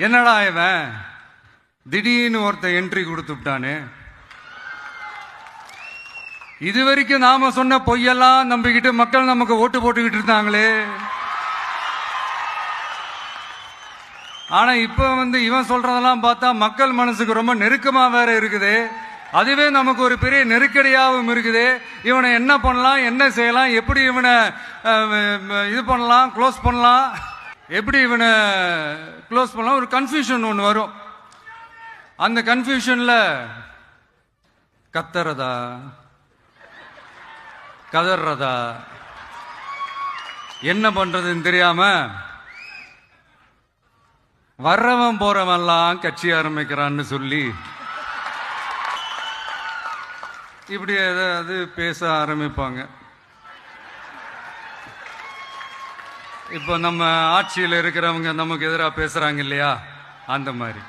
என்னடா இவன் திடீர்னு ஒருத்த என்ட்ரி கொடுத்துட்டானே, இது வரைக்கும் நாம சொன்ன பொய்யெல்லாம் நம்பிக்கிட்டு மக்கள் நமக்கு ஓட்டு போட்டுக்கிட்டு இருந்தாங்களே. ஆனா இப்ப இவன் சொல்றதெல்லாம் பார்த்தா மக்கள் மனசுக்கு ரொம்ப நெருக்கமா வேற இருக்குது. அதுவே நமக்கு ஒரு பெரிய நெருக்கடியாகவும் இருக்குது. இவனை என்ன பண்ணலாம், என்ன செய்யலாம், எப்படி இவனை இது பண்ணலாம், க்ளோஸ் பண்ணலாம், எப்படி இவனை க்ளோஸ் பண்ணலாம், ஒரு கன்ஃபியூஷன் ஒன்று வரும். அந்த கன்ஃபியூஷன்ல கத்துறதா கதறதா என்ன பண்றதுன்னு தெரியாம வர்றவன் போறவன்லாம் கட்சி ஆரம்பிக்கிறான்னு சொல்லி இப்படி ஏதாவது பேச ஆரம்பிப்பாங்க. இப்போ நம்ம ஆட்சியில் இருக்கிறவங்க நமக்கு எதிராக பேசுறாங்க இல்லையா, அந்த மாதிரி.